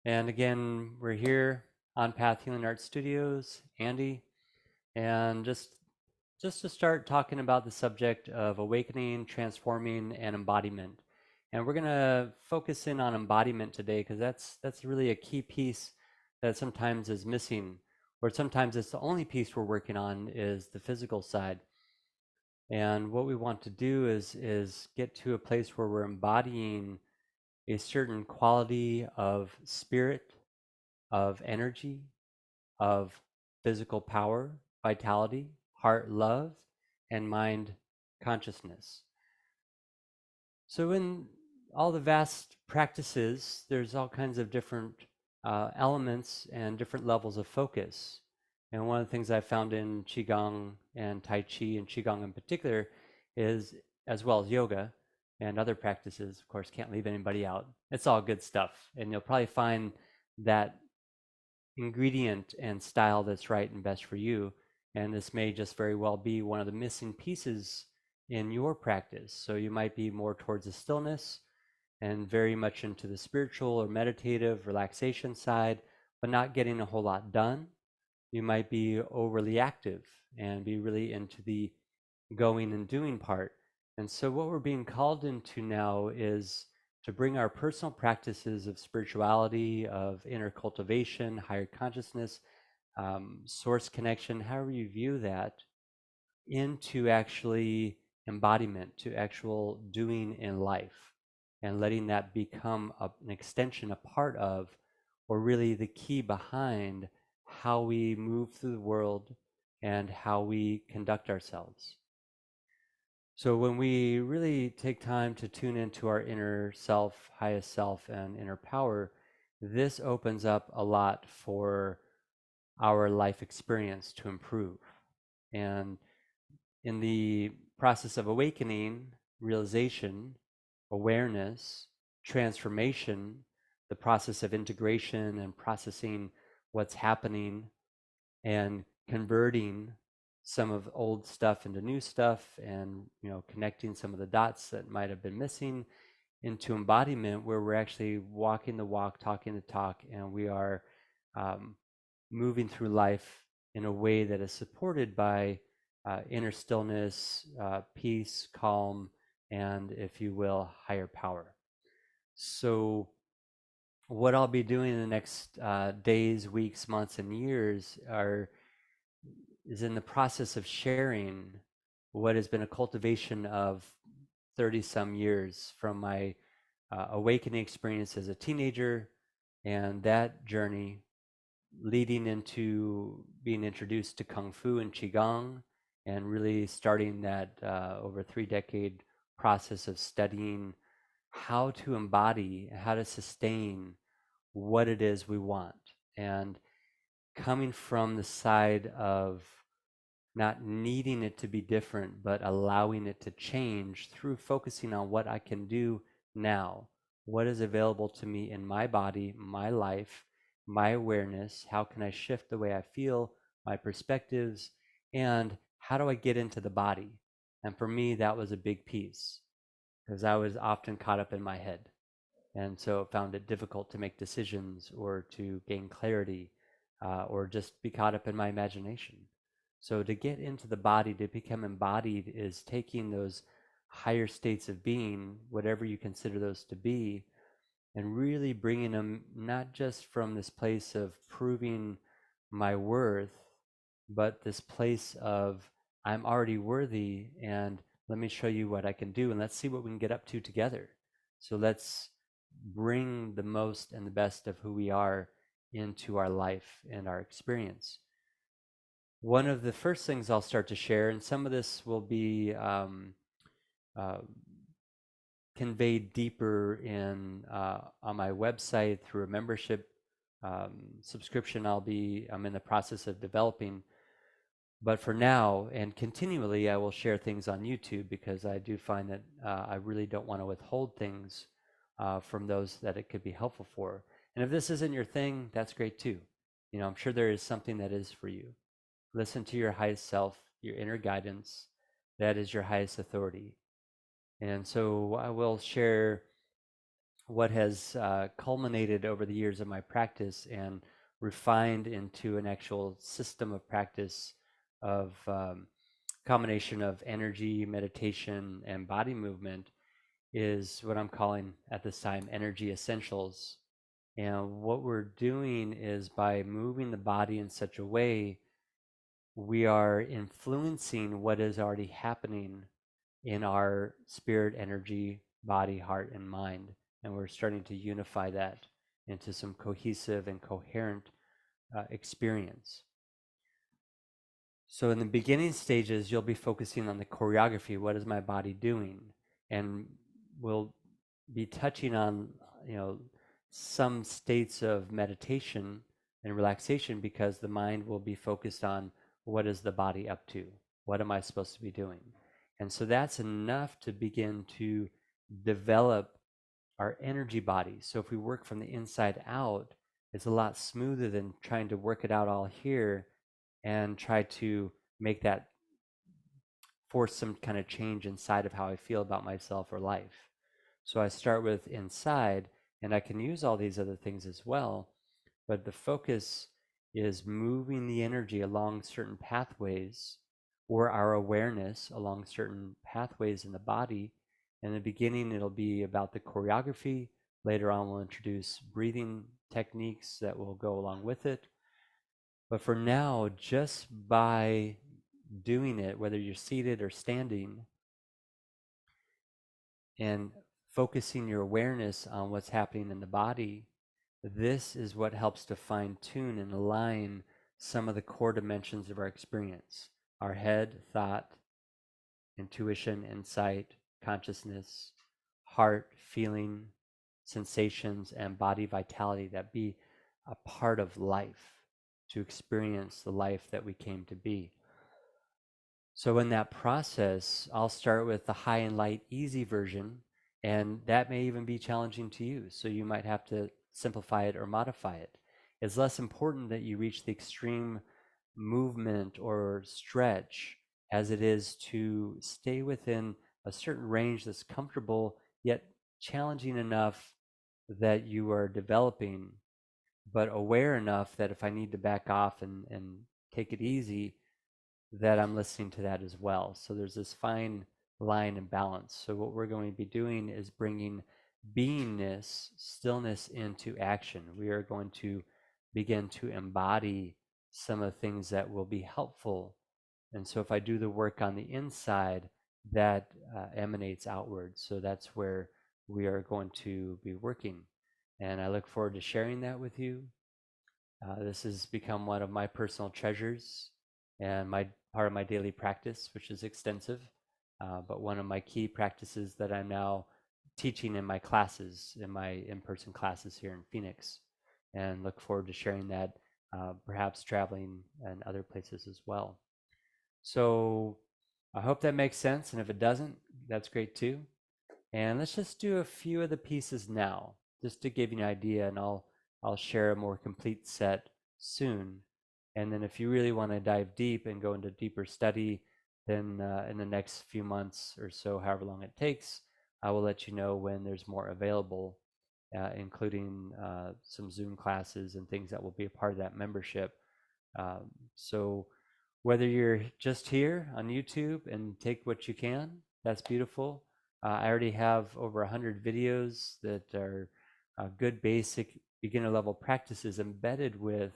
And again, we're here on Path Healing Arts Studios, Andy, and just to start talking about the subject of awakening, transforming, and embodiment. And we're going to focus in on embodiment today because that's really a key piece that sometimes is missing, or sometimes it's the only piece we're working on is the physical side. And what we want to do is get to a place where we're embodying a certain quality of spirit, of energy, of physical power, vitality, heart love, and mind consciousness. So, in all the vast practices, there's all kinds of different elements and different levels of focus. And one of the things I found in Qigong and Tai Chi, and Qigong in particular, is as well as yoga and other practices, of course, can't leave anybody out. It's all good stuff. And you'll probably find that ingredient and style that's right and best for you. And this may just very well be one of the missing pieces in your practice. So you might be more towards the stillness and very much into the spiritual or meditative relaxation side, but not getting a whole lot done. You might be overly active and be really into the going and doing part. And so, what we're being called into now is to bring our personal practices of spirituality, of inner cultivation, higher consciousness, source connection, however you view that, into actually embodiment, to actual doing in life, and letting that become an extension, a part of, or really the key behind how we move through the world and how we conduct ourselves. So when we really take time to tune into our inner self, highest self, and inner power, this opens up a lot for our life experience to improve. And in the process of awakening, realization, awareness, transformation, the process of integration and processing what's happening and converting some of old stuff into new stuff, and connecting some of the dots that might have been missing into embodiment, where we're actually walking the walk, talking the talk, and we are um, moving through life in a way that is supported by inner stillness, peace, calm, and, if you will, higher power. So what I'll be doing in the next days, weeks, months, and years is in the process of sharing what has been a cultivation of 30 some years from my awakening experience as a teenager, and that journey leading into being introduced to Kung Fu and Qigong, and really starting that over 3 decade process of studying how to embody, how to sustain what it is we want. And coming from the side of not needing it to be different, but allowing it to change through focusing on what I can do now, what is available to me in my body, my life, my awareness, how can I shift the way I feel, my perspectives, and how do I get into the body? And for me, that was a big piece because I was often caught up in my head. And so found it difficult to make decisions or to gain clarity, or just be caught up in my imagination. So to get into the body, to become embodied, is taking those higher states of being, whatever you consider those to be, and really bringing them not just from this place of proving my worth, but this place of I'm already worthy, and let me show you what I can do, and let's see what we can get up to together. So let's bring the most and the best of who we are into our life and our experience. One of the first things I'll start to share, and some of this will be uh, conveyed deeper in on my website through a membership subscription I'm in the process of developing. But for now and continually, I will share things on YouTube because I do find that I really don't want to withhold things from those that it could be helpful for. And if this isn't your thing, that's great too. I'm sure there is something that is for you. Listen to your highest self, your inner guidance. That is your highest authority. And so I will share what has culminated over the years of my practice and refined into an actual system of practice of combination of energy, meditation, and body movement is what I'm calling at this time energy essentials. And what we're doing is by moving the body in such a way, we are influencing what is already happening in our spirit, energy, body, heart, and mind. And we're starting to unify that into some cohesive and coherent experience. So in the beginning stages, you'll be focusing on the choreography. What is my body doing? And we'll be touching on, you know, some states of meditation and relaxation because the mind will be focused on what is the body up to? What am I supposed to be doing? And so that's enough to begin to develop our energy body. So if we work from the inside out, it's a lot smoother than trying to work it out all here and try to make that force some kind of change inside of how I feel about myself or life. So I start with inside, and I can use all these other things as well, but the focus is moving the energy along certain pathways or our awareness along certain pathways in the body. In the beginning, it'll be about the choreography. Later on, we'll introduce breathing techniques that will go along with it. But for now, just by doing it, whether you're seated or standing, and focusing your awareness on what's happening in the body, this is what helps to fine tune and align some of the core dimensions of our experience: our head, thought, intuition, insight, consciousness, heart, feeling, sensations, and body vitality that be a part of life to experience the life that we came to be. So in that process, I'll start with the high and light easy version, and that may even be challenging to you. So you might have to simplify it or modify it. It's less important that you reach the extreme movement or stretch as it is to stay within a certain range that's comfortable yet challenging enough that you are developing, but aware enough that if I need to back off and take it easy, that I'm listening to that as well. So there's this fine line and balance. So what we're going to be doing is bringing beingness, stillness into action. We are going to begin to embody some of the things that will be helpful. And so if I do the work on the inside, that emanates outward. So that's where we are going to be working. And I look forward to sharing that with you. This has become one of my personal treasures and my part of my daily practice, which is extensive, but one of my key practices that I'm now teaching in my classes, in my in-person classes here in Phoenix, and look forward to sharing that, perhaps traveling and other places as well. So I hope that makes sense, and if it doesn't, that's great too. And let's just do a few of the pieces now, just to give you an idea, and I'll share a more complete set soon. And then if you really want to dive deep and go into deeper study, then in the next few months or so, however long it takes, I will let you know when there's more available, including some Zoom classes and things that will be a part of that membership. So whether you're just here on YouTube and take what you can, that's beautiful. I already have over 100 videos that are good basic beginner level practices embedded with,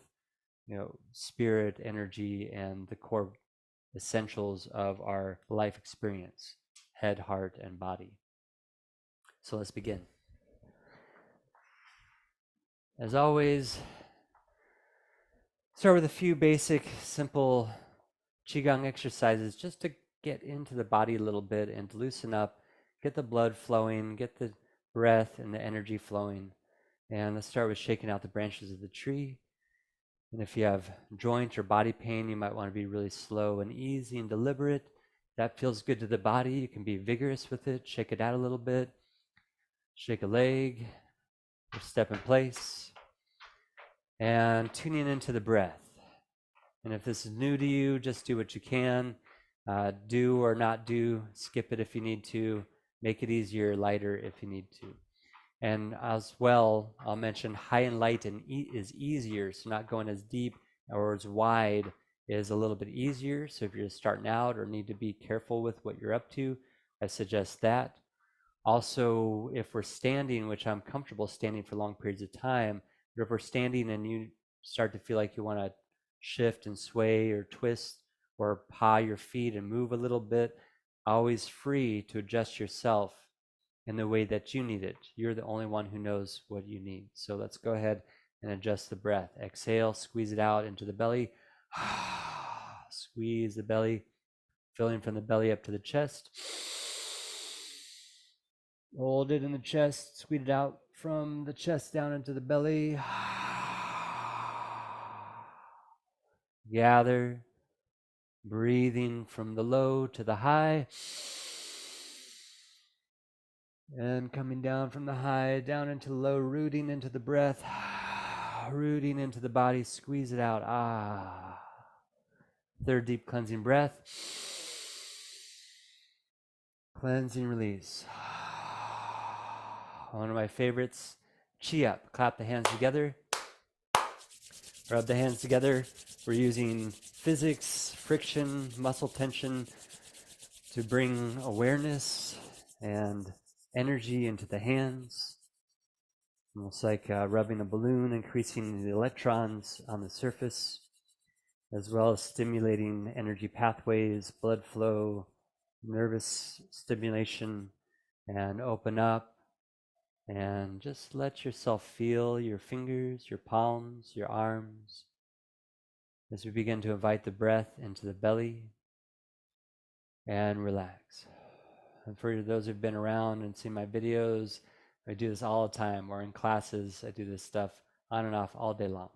spirit, energy, and the core essentials of our life experience: head, heart, and body. So let's begin. As always, start with a few basic, simple Qigong exercises just to get into the body a little bit and to loosen up, get the blood flowing, get the breath and the energy flowing. And let's start with shaking out the branches of the tree. And if you have joint or body pain, you might want to be really slow and easy and deliberate. That feels good to the body. You can be vigorous with it. Shake it out a little bit. Shake a leg, or step in place. And tuning into the breath. And if this is new to you, just do what you can. Do or not do, skip it if you need to. Make it easier, lighter if you need to. And as well, I'll mention high and light and is easier, so not going as deep or as wide is a little bit easier. So if you're just starting out or need to be careful with what you're up to, I suggest that. Also, if we're standing, which I'm comfortable standing for long periods of time, but if we're standing and you start to feel like you want to shift and sway or twist or paw your feet and move a little bit, always free to adjust yourself in the way that you need it. You're the only one who knows what you need. So let's go ahead and adjust the breath. Exhale, squeeze it out into the belly. Squeeze the belly, filling from the belly up to the chest. Hold it in the chest, squeeze it out from the chest down into the belly. Gather, breathing from the low to the high. And coming down from the high, down into the low, rooting into the breath, rooting into the body, squeeze it out. Third deep cleansing breath. Cleansing release. One of my favorites, chi up. Clap the hands together. Rub the hands together. We're using physics, friction, muscle tension to bring awareness and energy into the hands. Almost like rubbing a balloon, increasing the electrons on the surface, as well as stimulating energy pathways, blood flow, nervous stimulation, and open up. And just let yourself feel your fingers, your palms, your arms, as we begin to invite the breath into the belly and relax. And for those who've been around and seen my videos, I do this all the time, or in classes, I do this stuff on and off all day long.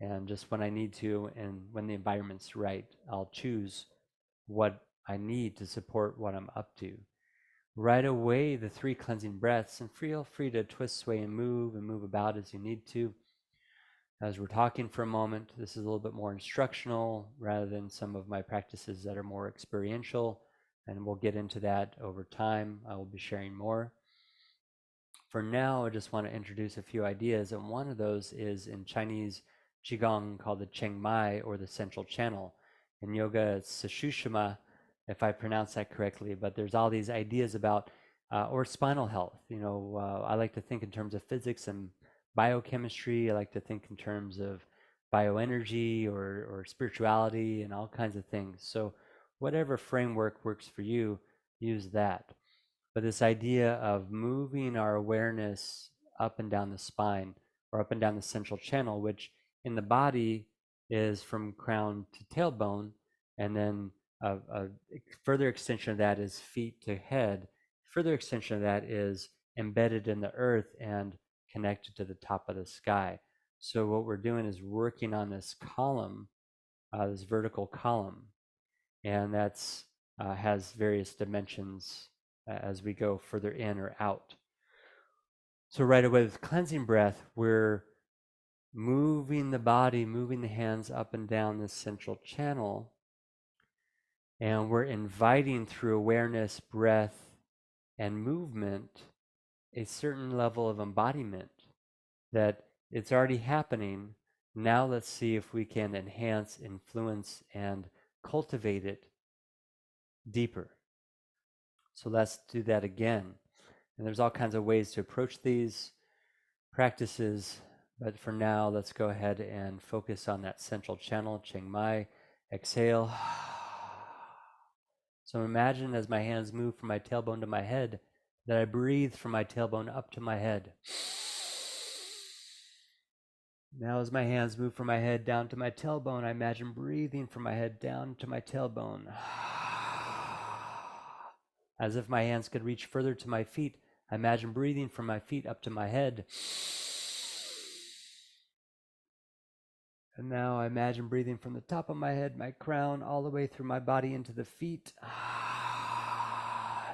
And just when I need to and when the environment's right, I'll choose what I need to support what I'm up to. Right away, the 3 cleansing breaths, and feel free to twist, sway, and move about as you need to. As we're talking for a moment, this is a little bit more instructional rather than some of my practices that are more experiential, and we'll get into that over time. I will be sharing more. For now, I just want to introduce a few ideas, and one of those is in Chinese Qigong called the Cheng Mai, or the Central Channel. In yoga, it's Sushushma, if I pronounce that correctly, but there's all these ideas about, or spinal health. I like to think in terms of physics and biochemistry. I like to think in terms of bioenergy or spirituality and all kinds of things. So whatever framework works for you, use that. But this idea of moving our awareness up and down the spine or up and down the central channel, which in the body is from crown to tailbone, and then a further extension of that is feet to head. Further extension of that is embedded in the earth and connected to the top of the sky. So what we're doing is working on this column, this vertical column, and that's has various dimensions as we go further in or out. So right away with cleansing breath, we're moving the body, moving the hands up and down this central channel, and we're inviting through awareness, breath, and movement a certain level of embodiment that it's already happening. Now let's see if we can enhance, influence, and cultivate it deeper. So let's do that again. And there's all kinds of ways to approach these practices, but for now, let's go ahead and focus on that central channel, Chiang Mai. Exhale. So imagine as my hands move from my tailbone to my head, that I breathe from my tailbone up to my head. Now as my hands move from my head down to my tailbone, I imagine breathing from my head down to my tailbone. As if my hands could reach further to my feet, I imagine breathing from my feet up to my head. And now I imagine breathing from the top of my head, my crown, all the way through my body into the feet.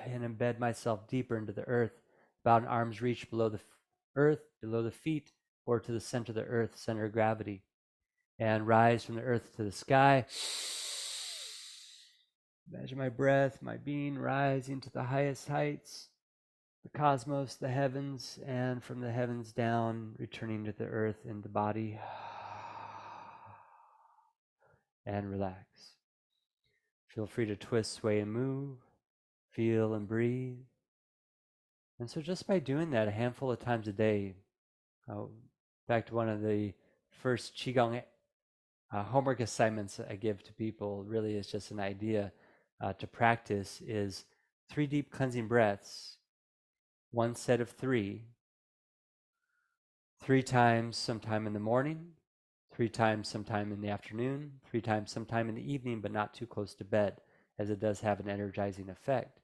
And embed myself deeper into the earth, about an arm's reach below the earth, below the feet, or to the center of the earth, center of gravity. And rise from the earth to the sky. Imagine my breath, my being rising to the highest heights. the cosmos, the heavens, and from the heavens down, returning to the earth in the body. And relax. Feel free to twist, sway, and move. Feel and breathe. And so just by doing that a handful of times a day, in fact, one of the first Qigong homework assignments I give to people really is just an idea to practice is 3 deep cleansing breaths, one set of 3 times sometime in the morning, 3 times sometime in the afternoon, 3 times sometime in the evening, but not too close to bed, as it does have an energizing effect.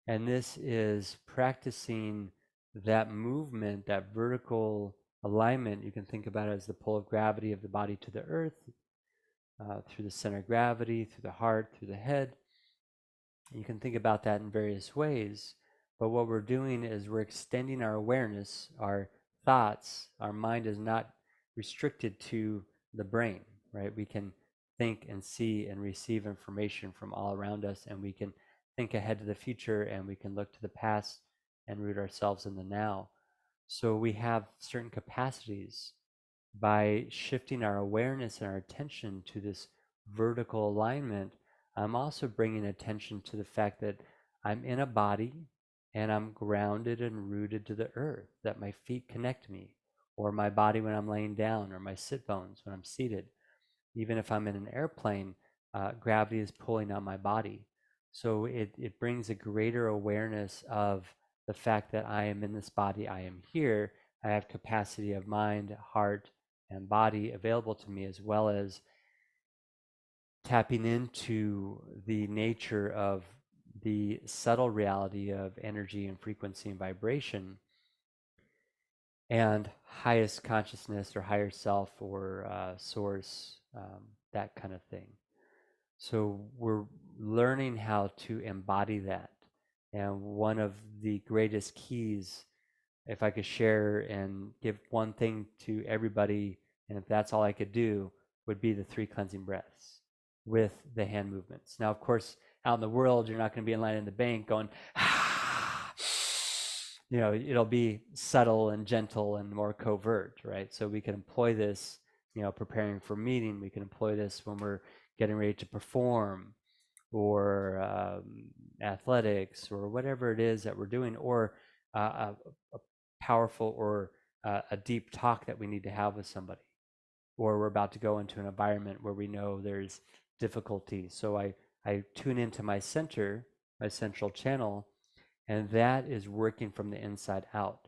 And this is practicing that movement, that vertical alignment. You can think about it as the pull of gravity of the body to the earth, through the center of gravity, through the heart, through the head. You can think about that in various ways. But what we're doing is we're extending our awareness, our thoughts. Our mind is not restricted to the brain, right? We can think and see and receive information from all around us, and we can think ahead to the future, and we can look to the past and root ourselves in the now. So we have certain capacities by shifting our awareness and our attention to this vertical alignment. I'm also bringing attention to the fact that I'm in a body and I'm grounded and rooted to the earth, that my feet connect me, or my body when I'm laying down, or my sit bones when I'm seated. Even if I'm in an airplane, gravity is pulling on my body. So it brings a greater awareness of the fact that I am in this body, I am here, I have capacity of mind, heart, and body available to me, as well as tapping into the nature of the subtle reality of energy and frequency and vibration and highest consciousness or higher self or source, that kind of thing. So we're learning how to embody that. And one of the greatest keys, if I could share and give one thing to everybody, and if that's all I could do, would be the 3 cleansing breaths with the hand movements. Now, of course, out in the world, you're not going to be in line in the bank going, it'll be subtle and gentle and more covert, right? So we can employ this, preparing for a meeting. We can employ this when we're getting ready to perform, or athletics, or whatever it is that we're doing, or a powerful or a deep talk that we need to have with somebody, or we're about to go into an environment where we know there's difficulty. So I tune into my center, my central channel, and that is working from the inside out.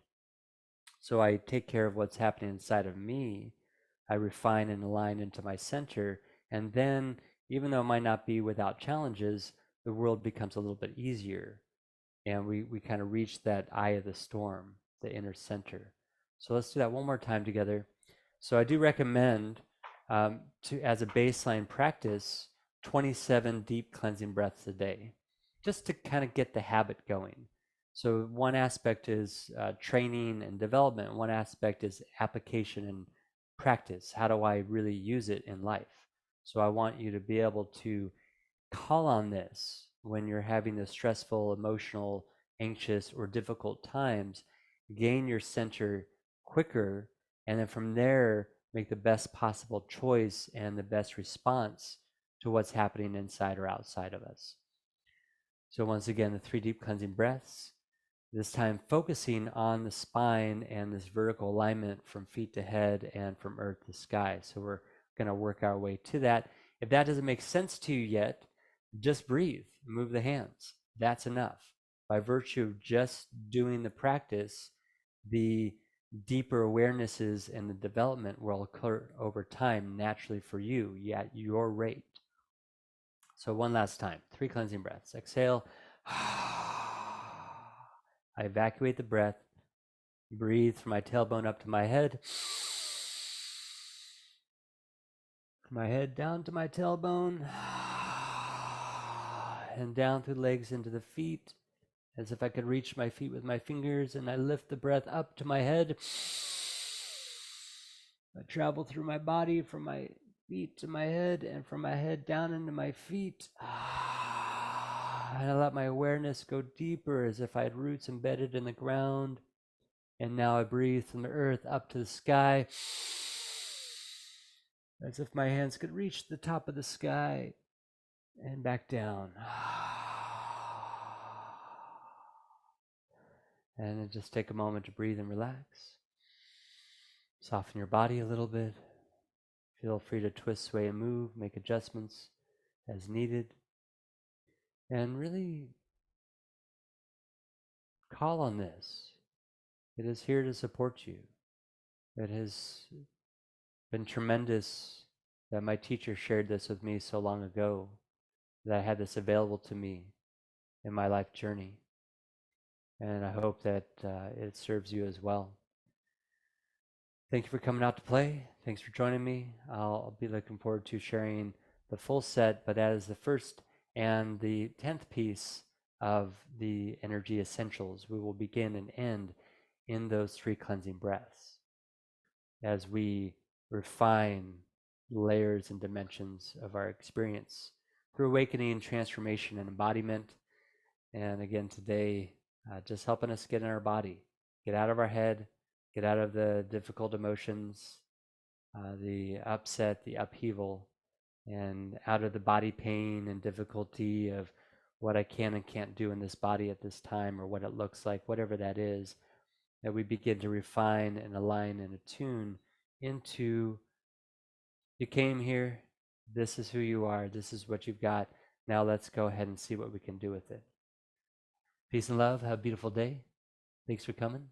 So I take care of what's happening inside of me. I refine and align into my center, and then, even though it might not be without challenges, the world becomes a little bit easier, and we kind of reach that eye of the storm, the inner center. So let's do that one more time together. So I do recommend, as a baseline practice, 27 deep cleansing breaths a day, just to kind of get the habit going. So one aspect is training and development. One aspect is application and practice. How do I really use it in life? So I want you to be able to call on this when you're having the stressful, emotional, anxious, or difficult times. Gain your center quicker, and then from there, make the best possible choice and the best response to what's happening inside or outside of us. So once again, the 3 deep cleansing breaths, this time focusing on the spine and this vertical alignment from feet to head and from earth to sky. So we're going to work our way to that. If that doesn't make sense to you yet, just breathe, move the hands. That's enough. By virtue of just doing the practice, the deeper awarenesses and the development will occur over time naturally for you at your rate. So one last time, 3 cleansing breaths. Exhale. I evacuate the breath. Breathe from my tailbone up to my head. From my head down to my tailbone. And down through the legs into the feet, as if I could reach my feet with my fingers, and I lift the breath up to my head. I travel through my body from my feet to my head, and from my head down into my feet. And I let my awareness go deeper as if I had roots embedded in the ground. And now I breathe from the earth up to the sky, as if my hands could reach the top of the sky and back down. And then just take a moment to breathe and relax. Soften your body a little bit. Feel free to twist, sway, and move, make adjustments as needed. And really call on this. It is here to support you. It has been tremendous that my teacher shared this with me so long ago, that I had this available to me in my life journey. And I hope that it serves you as well. Thank you for coming out to play. Thanks for joining me. I'll be looking forward to sharing the full set, but that is the first and the 10th piece of the energy essentials. We will begin and end in those 3 cleansing breaths as we refine layers and dimensions of our experience through awakening, transformation, and embodiment. And again, today, just helping us get in our body, get out of our head, get out of the difficult emotions, the upset, the upheaval, and out of the body pain and difficulty of what I can and can't do in this body at this time, or what it looks like, whatever that is, that we begin to refine and align and attune into, you came here, this is who you are, this is what you've got, now let's go ahead and see what we can do with it. Peace and love, have a beautiful day. Thanks for coming.